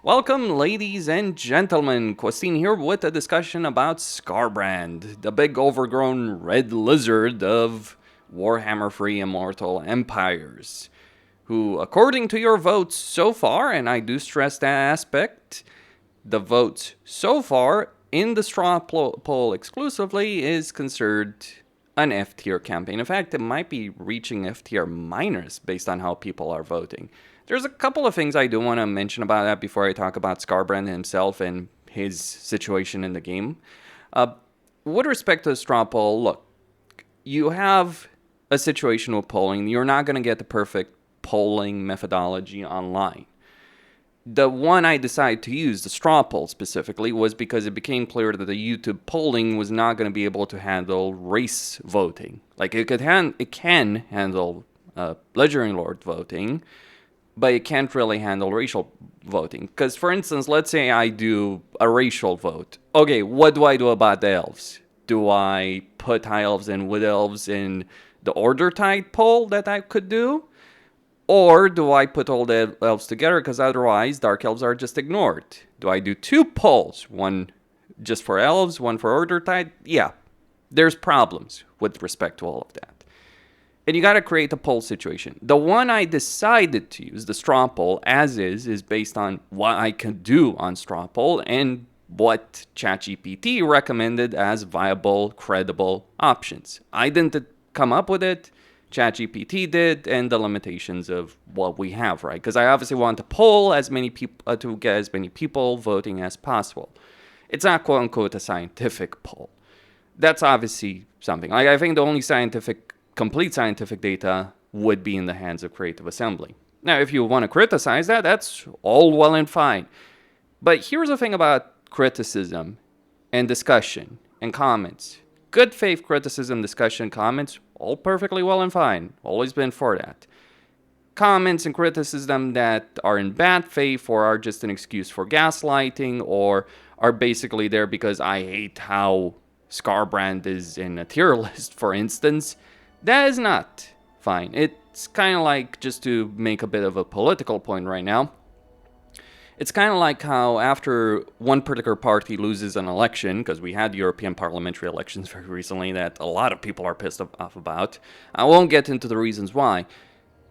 Welcome, ladies and gentlemen. Questine here with a discussion about Skarbrand, the big overgrown red lizard of Warhammer 3 Immortal Empires, who, according to your votes so far, and I do stress that aspect, the votes so far in the straw poll exclusively is considered an F tier campaign. In fact, it might be reaching F tier minus based on how people are voting. There's a couple of things I do want to mention about that before I talk about Skarbrand himself and his situation in the game. With respect to the straw poll, look, you have a situation with polling. You're not going to get the perfect polling methodology online. The one I decided to use, the straw poll specifically, was because it became clear that the YouTube polling was not going to be able to handle race voting. Like, it can handle Legendary Lord voting, but it can't really handle racial voting. Because, for instance, let's say I do a racial vote. Okay, what do I do about the elves? Do I put high elves and wood elves in the order type poll that I could do? Or do I put all the elves together, because otherwise dark elves are just ignored? Do I do two polls? One just for elves, one for order type? Yeah, there's problems with respect to all of that. And you got to create a poll situation. The one I decided to use, the straw poll, as is based on what I could do on straw poll and what ChatGPT recommended as viable, credible options. I didn't come up with it. ChatGPT did, and the limitations of what we have, right? Because I obviously want to poll as many people to get as many people voting as possible. It's not quote unquote a scientific poll. That's obviously something. Like, I think the only complete scientific data would be in the hands of Creative Assembly. Now, if you want to criticize that, that's all well and fine. But here's the thing about criticism and discussion and comments. Good faith criticism, discussion, comments, all perfectly well and fine. Always been for that. Comments and criticism that are in bad faith or are just an excuse for gaslighting or are basically there because I hate how Skarbrand is in a tier list, for instance, that is not fine. It's kind of like, just to make a bit of a political point right now, it's kind of like how after one particular party loses an election, because we had European parliamentary elections very recently that a lot of people are pissed off about. I won't get into the reasons why.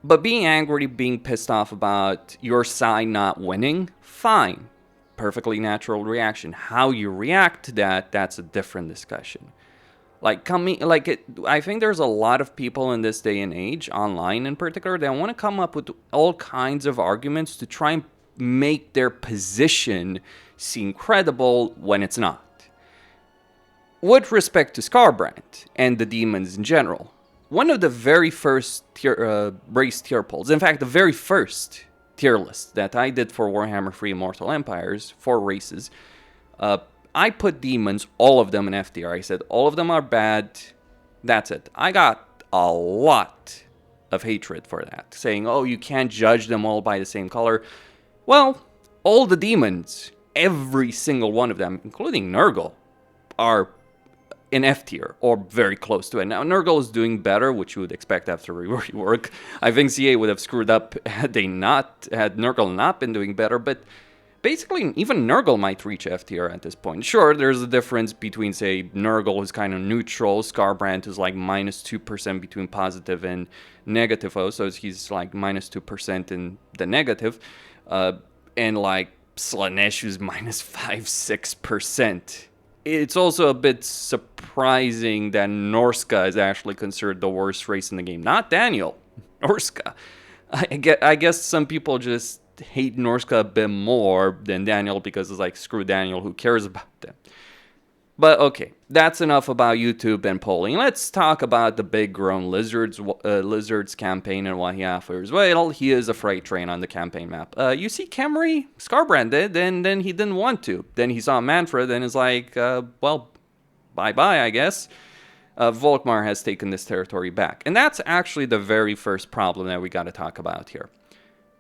But being angry, being pissed off about your side not winning, fine. Perfectly natural reaction. How you react to that, that's a different discussion. I think there's a lot of people in this day and age, online in particular, that want to come up with all kinds of arguments to try and make their position seem credible when it's not. With respect to Skarbrand and the demons in general, one of the very first race tier polls, in fact, the very first tier list that I did for Warhammer 3 Immortal Empires, for races, I put demons, all of them in F tier. I said all of them are bad. That's it. I got a lot of hatred for that, saying, oh, you can't judge them all by the same color. Well, all the demons, every single one of them, including Nurgle, are in F tier, or very close to it. Now, Nurgle is doing better, which you would expect after rework. I think CA would have screwed up had Nurgle not been doing better, but basically, even Nurgle might reach F tier at this point. Sure, there's a difference between, say, Nurgle, who's kind of neutral, Skarbrand, who's like minus 2% between positive and negative. So he's like minus 2% in the negative. And like Slaanesh, who's minus 5-6%. It's also a bit surprising that Norska is actually considered the worst race in the game. Not Daniel, Norska. I guess some people just hate Norska a bit more than Daniel because it's like, screw Daniel, who cares about them? But okay, that's enough about YouTube and polling. Let's talk about the big grown lizards campaign and what he offers. Well, he is a freight train on the campaign map. You see Khemri? Skarbrand did, and then he didn't want to. Then he saw Manfred and is like, well, bye-bye, I guess. Volkmar has taken this territory back. And that's actually the very first problem that we got to talk about here.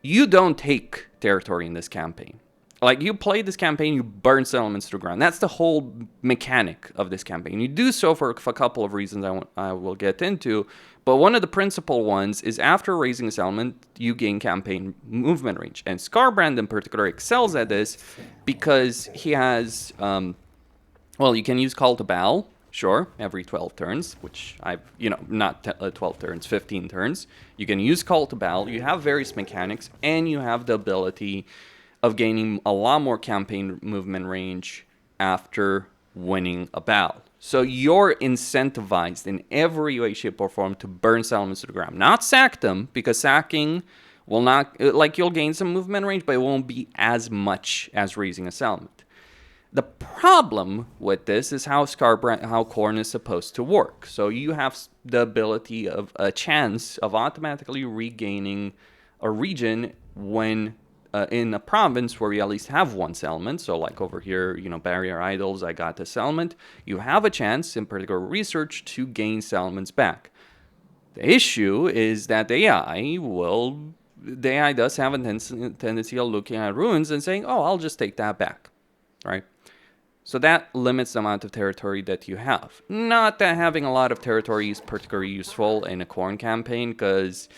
You don't take territory in this campaign. Like, you play this campaign, you burn settlements to the ground. That's the whole mechanic of this campaign. You do so for a couple of reasons I will get into. But one of the principal ones is after raising a settlement, you gain campaign movement range. And Skarbrand in particular excels at this because he has, well, you can use Call to Battle, sure, every 12 turns, which I've, not 12 turns, 15 turns. You can use Call to Battle, you have various mechanics, and you have the ability of gaining a lot more campaign movement range after winning a battle. So you're incentivized in every way, shape, or form to burn settlements to the ground. Not sack them, because sacking will not, like, you'll gain some movement range, but it won't be as much as raising a settlement. The problem with this is how Khorne is supposed to work. So you have the ability of a chance of automatically regaining a region when in a province where you at least have one settlement. So like over here, Barrier Idols, I got the settlement. You have a chance, in particular research, to gain settlements back. The issue is that the AI does have a tendency of looking at ruins and saying, oh, I'll just take that back, right? So that limits the amount of territory that you have. Not that having a lot of territory is particularly useful in a Khorne campaign, because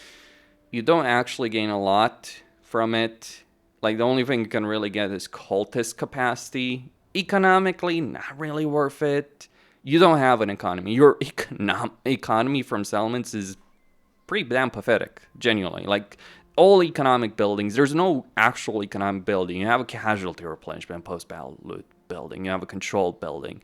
you don't actually gain a lot from it. Like, the only thing you can really get is cultist capacity. Economically, not really worth it. You don't have an economy. Your economy from settlements is pretty damn pathetic, genuinely. Like, all economic buildings, there's no actual economic building. You have a casualty replenishment post-battle loot building. You have a controlled building.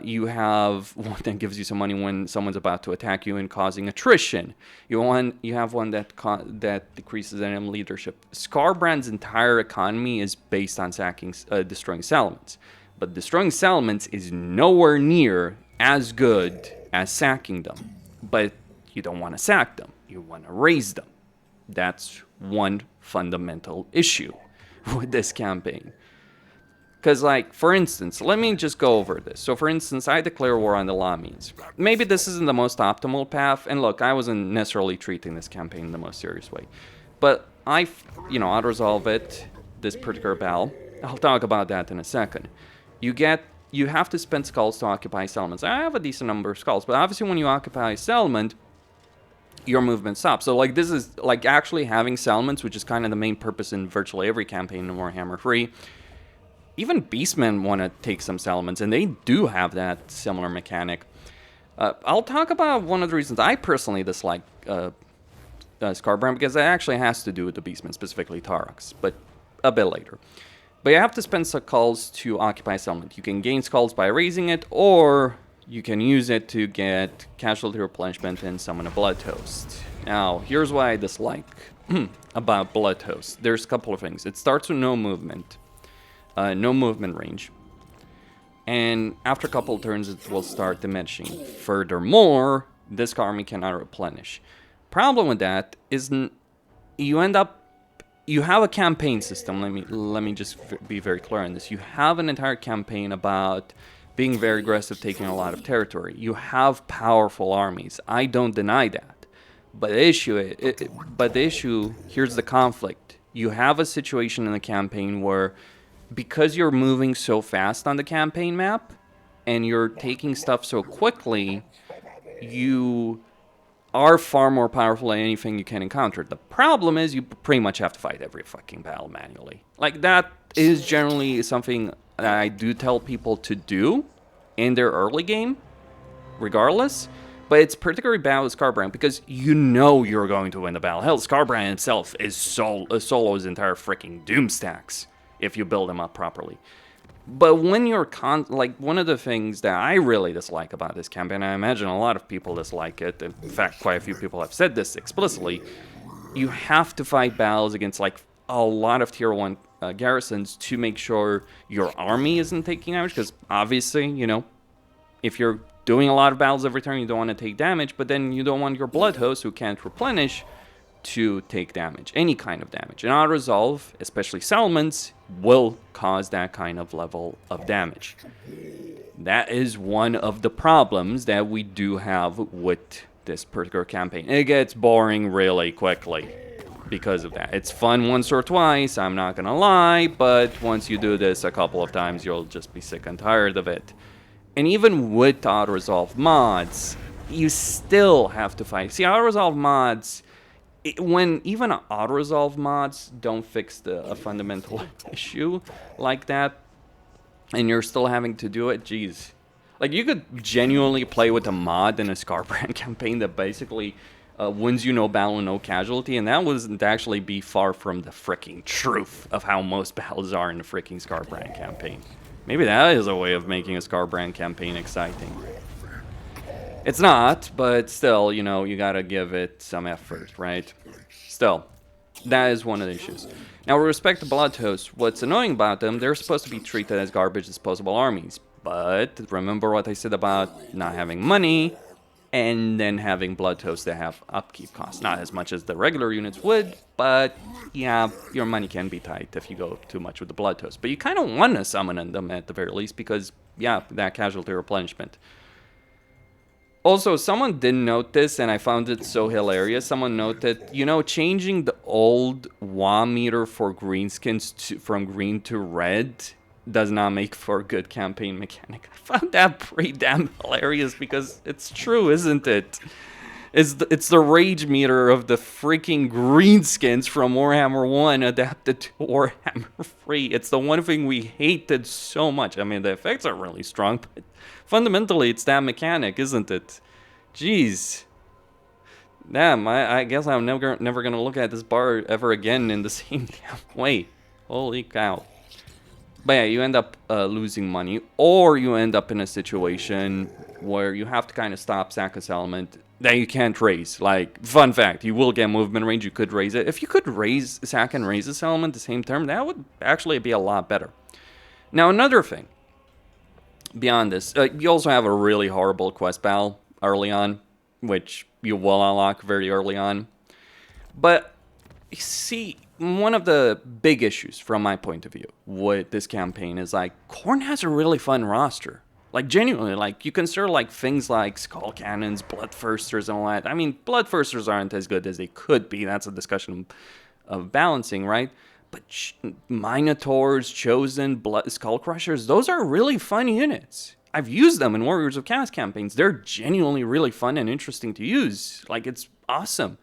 You have one that gives you some money when someone's about to attack you and causing attrition. You have one that decreases enemy leadership. Skarbrand's entire economy is based on destroying settlements. But destroying settlements is nowhere near as good as sacking them. But you don't want to sack them. You want to raise them. That's one fundamental issue with this campaign. Because, like, for instance, let me just go over this. So, for instance, I declare war on the Lamians. Maybe this isn't the most optimal path. And look, I wasn't necessarily treating this campaign in the most serious way. But I'll resolve it, this particular battle. I'll talk about that in a second. You have to spend skulls to occupy settlements. I have a decent number of skulls, but obviously when you occupy a settlement, your movement stops. So, like, this is, like, actually having settlements, which is kind of the main purpose in virtually every campaign in Warhammer 3. Even Beastmen want to take some settlements, and they do have that similar mechanic. I'll talk about one of the reasons I personally dislike Skarbrand, because it actually has to do with the Beastmen, specifically Taurox, but a bit later. But you have to spend skulls to occupy a settlement. You can gain skulls by raising it, or you can use it to get casualty replenishment and summon a Blood Toast. Now, here's what I dislike about Blood Toast. There's a couple of things. It starts with no movement. No movement range. And after a couple of turns, it will start diminishing. Furthermore, this army cannot replenish. Problem with that is you have a campaign system. Let me just be very clear on this. You have an entire campaign about being very aggressive, taking a lot of territory. You have powerful armies. I don't deny that. But the issue, here's the conflict. You have a situation in the campaign where, because you're moving so fast on the campaign map and you're taking stuff so quickly, you are far more powerful than anything you can encounter. The problem is you pretty much have to fight every fucking battle manually. Like, that is generally something that I do tell people to do in their early game, regardless. But it's particularly bad with Skarbrand because you're going to win the battle. Hell, Skarbrand himself is solo his entire freaking doom stacks if you build them up properly. But when you're one of the things that I really dislike about this campaign, I imagine a lot of people dislike it, in fact quite a few people have said this explicitly, you have to fight battles against like a lot of tier 1 garrisons to make sure your army isn't taking damage, because obviously, if you're doing a lot of battles every turn, you don't want to take damage, but then you don't want your blood host who can't replenish to take damage, any kind of damage. And auto-resolve, especially settlements, will cause that kind of level of damage. That is one of the problems that we do have with this particular campaign. It gets boring really quickly. because of that. It's fun once or twice, I'm not gonna lie, but once you do this a couple of times, you'll just be sick and tired of it. And even with auto-resolve mods, you still have to fight. See, auto-resolve mods, when even auto-resolve mods don't fix a fundamental issue like that, and you're still having to do it, geez. Like, you could genuinely play with a mod in a Skarbrand campaign that basically wins you no battle and no casualty, and that wouldn't actually be far from the freaking truth of how most battles are in the freaking Skarbrand campaign. Maybe that is a way of making a Skarbrand campaign exciting. It's not, but still, you know, you gotta give it some effort, right? Still, that is one of the issues. Now, with respect to Bloodhosts, what's annoying about them, they're supposed to be treated as garbage disposable armies. But remember what I said about not having money, and then having Bloodhosts that have upkeep costs. Not as much as the regular units would, but yeah, your money can be tight if you go too much with the Bloodhosts. But you kind of want to summon them at the very least, because, yeah, that casualty replenishment. Also, someone did note this, and I found it so hilarious. Someone noted, you know, changing the old WA meter for greenskins from green to red does not make for a good campaign mechanic. I found that pretty damn hilarious, because it's true, isn't it? It's the rage meter of the freaking greenskins from Warhammer 1 adapted to Warhammer 3. It's the one thing we hated so much. I mean, the effects are really strong, but fundamentally, it's that mechanic, isn't it? Jeez. Damn, I guess I'm never gonna look at this bar ever again in the same damn way. Holy cow. But yeah, you end up losing money, or you end up in a situation where you have to kind of stop sack a settlement that you can't raise. Like, fun fact, you will get movement range, you could raise it. If you could sack and raise a settlement at the same term, that would actually be a lot better. Now, another thing, beyond this, you also have a really horrible quest battle early on, which you will unlock very early on. But, see, one of the big issues from my point of view with this campaign is, like, Khorne has a really fun roster. Like, genuinely, like, you consider, like, things like Skull Cannons, Bloodthirsters, and all that. I mean, Bloodthirsters aren't as good as they could be. That's a discussion of balancing, right? But Minotaurs, Chosen, Skull Crushers, those are really fun units. I've used them in Warriors of Chaos campaigns. They're genuinely really fun and interesting to use. Like, it's awesome.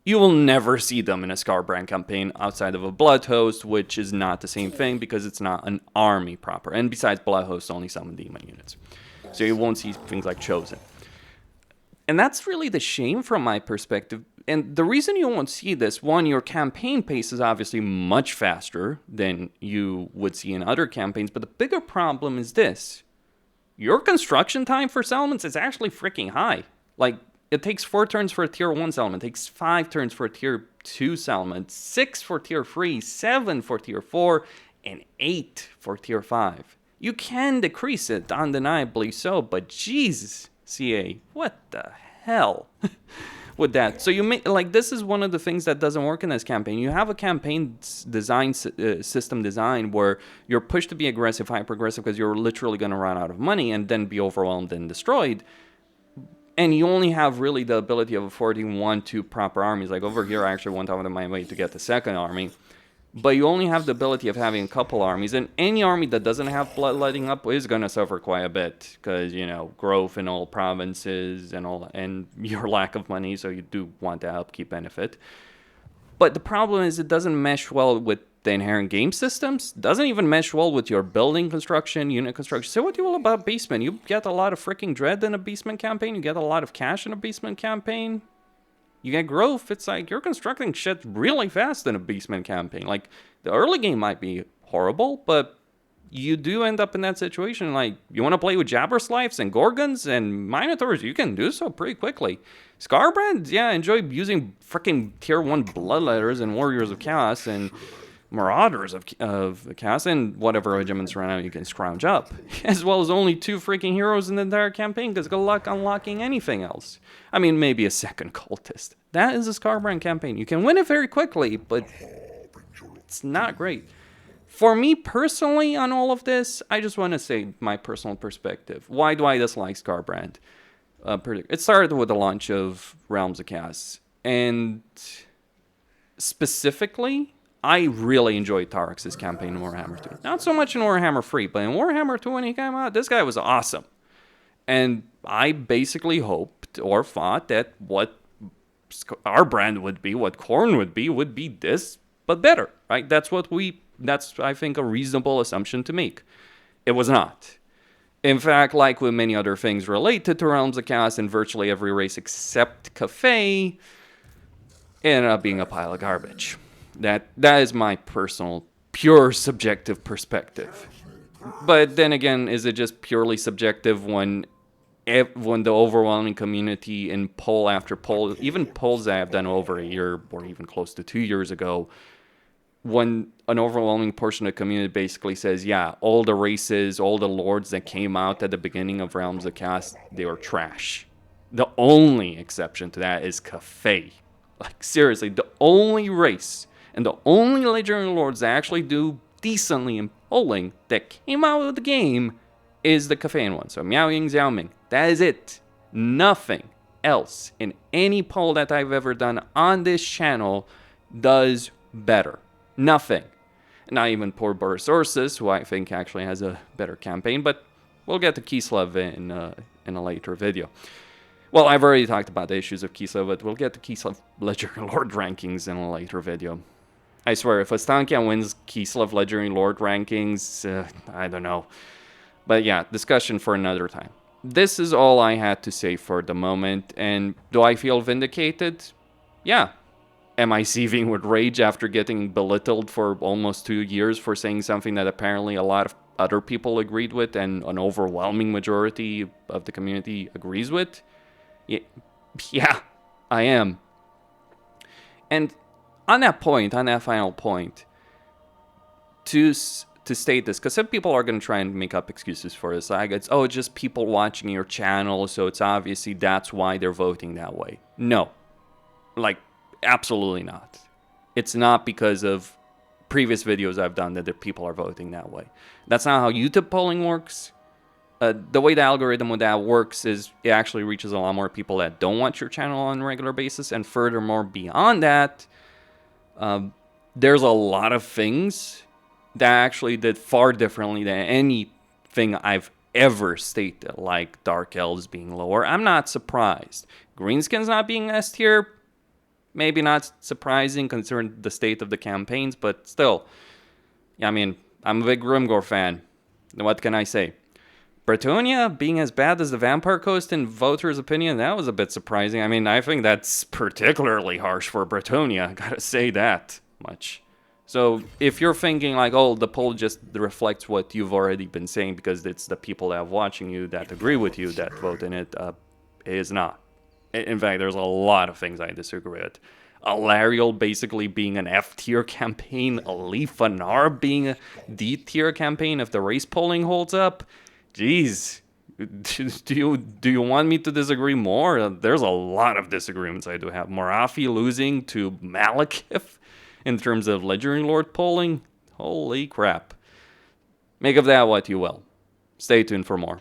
You will never see them in a Skarbrand campaign outside of a Bloodhost, which is not the same thing because it's not an army proper. And besides, Bloodhosts only summon demon units. So you won't see things like Chosen. And that's really the shame from my perspective. And the reason you won't see this, one, your campaign pace is obviously much faster than you would see in other campaigns. But the bigger problem is this. Your construction time for settlements is actually freaking high. Like, it takes 4 turns for a tier 1 settlement, it takes 5 turns for a tier 2 settlement, 6 for tier 3, 7 for tier 4, and 8 for tier 5. You can decrease it, undeniably so, but jeez, CA, what the hell with that? So you may, like, this is one of the things that doesn't work in this campaign. You have a campaign design system design where you're pushed to be aggressive, hyper-aggressive, because you're literally going to run out of money and then be overwhelmed and destroyed. And you only have really the ability of affording 1-2 proper armies. Like over here, I actually went out of my way to get the second army. But you only have the ability of having a couple armies. And any army that doesn't have bloodletting up is going to suffer quite a bit. Because, you know, growth in all provinces and all, and your lack of money. So you do want that upkeep benefit. But the problem is it doesn't mesh well with the inherent game systems. Doesn't even mesh well with your building construction, unit construction. Say what you will about Beastmen. You get a lot of freaking dread in a Beastman campaign. You get a lot of cash in a Beastman campaign. You get growth. It's like you're constructing shit really fast in a Beastman campaign. Like, the early game might be horrible, but you do end up in that situation. Like, you want to play with Jabberslives and Gorgons and Minotaurs, you can do so pretty quickly. Skarbrand, yeah, enjoy using freaking tier 1 Bloodletters and Warriors of Chaos and Marauders of Chaos, and whatever regiments run out you can scrounge up. As well as only 2 freaking heroes in the entire campaign, because good luck unlocking anything else. I mean, maybe a second cultist. That is a Skarbrand campaign. You can win it very quickly, but it's not great. For me personally on all of this, I just want to say my personal perspective. Why do I dislike Skarbrand? It started with the launch of Realms of Chaos, and specifically, I really enjoyed Tarx's campaign in Warhammer 2. Not so much in Warhammer 3, but in Warhammer 2 when he came out, this guy was awesome. And I basically hoped or thought that what Skarbrand would be, what Khorne would be this, but better, right? That's, I think, a reasonable assumption to make. It was not. In fact, like with many other things related to Realms of Chaos in virtually every race except Cafe, it ended up being a pile of garbage. That is my personal, pure subjective perspective. But then again, is it just purely subjective when the overwhelming community in poll after poll, even polls that I've done over a year or even close to 2 years ago, when an overwhelming portion of the community basically says, yeah, all the races, all the lords that came out at the beginning of Realms of Chaos, they were trash. The only exception to that is Cafe. Like, seriously, the only race and the only legendary lords that actually do decently in polling that came out of the game is the Cafean one. So Miao Ying, Xiao Ming. That is it. Nothing else in any poll that I've ever done on this channel does better. Nothing. Not even poor Boris Ursus, who I think actually has a better campaign, but we'll get to Kislev in a later video. Well, I've already talked about the issues of Kislev, but we'll get to Kislev Legendary Lord rankings in a later video. I swear, if Astankia wins Kislev Legendary Lord rankings, I don't know. But yeah, discussion for another time. This is all I had to say for the moment, and do I feel vindicated? Yeah. Am I seething with rage after getting belittled for almost 2 years for saying something that apparently a lot of other people agreed with and an overwhelming majority of the community agrees with? Yeah, I am. And on that point, on that final point, to state this, because some people are going to try and make up excuses for this. Like, it's just people watching your channel, so it's obviously that's why they're voting that way. No. Like, absolutely not. It's not because of previous videos I've done that the people are voting that way. That's not how YouTube polling works. The way the algorithm with that works is it actually reaches a lot more people that don't watch your channel on a regular basis. And furthermore, beyond that, there's a lot of things that actually did far differently than anything I've ever stated, like Dark Elves being lower. I'm not surprised. Greenskins not being S tier, maybe not surprising considering the state of the campaigns, but still. Yeah, I mean, I'm a big Grimgore fan. What can I say? Bretonia being as bad as the Vampire Coast in voters' opinion, that was a bit surprising. I mean, I think that's particularly harsh for Bretonia. Gotta say that much. So if you're thinking like, oh, the poll just reflects what you've already been saying because it's the people that are watching you that agree with you that vote in it, it is not. In fact, there's a lot of things I disagree with. Alariel basically being an F-tier campaign, Alifanar being a D-tier campaign if the race polling holds up. Jeez, do you want me to disagree more? There's a lot of disagreements I do have. Morathi losing to Malekith in terms of Legendary Lord polling. Holy crap. Make of that what you will. Stay tuned for more.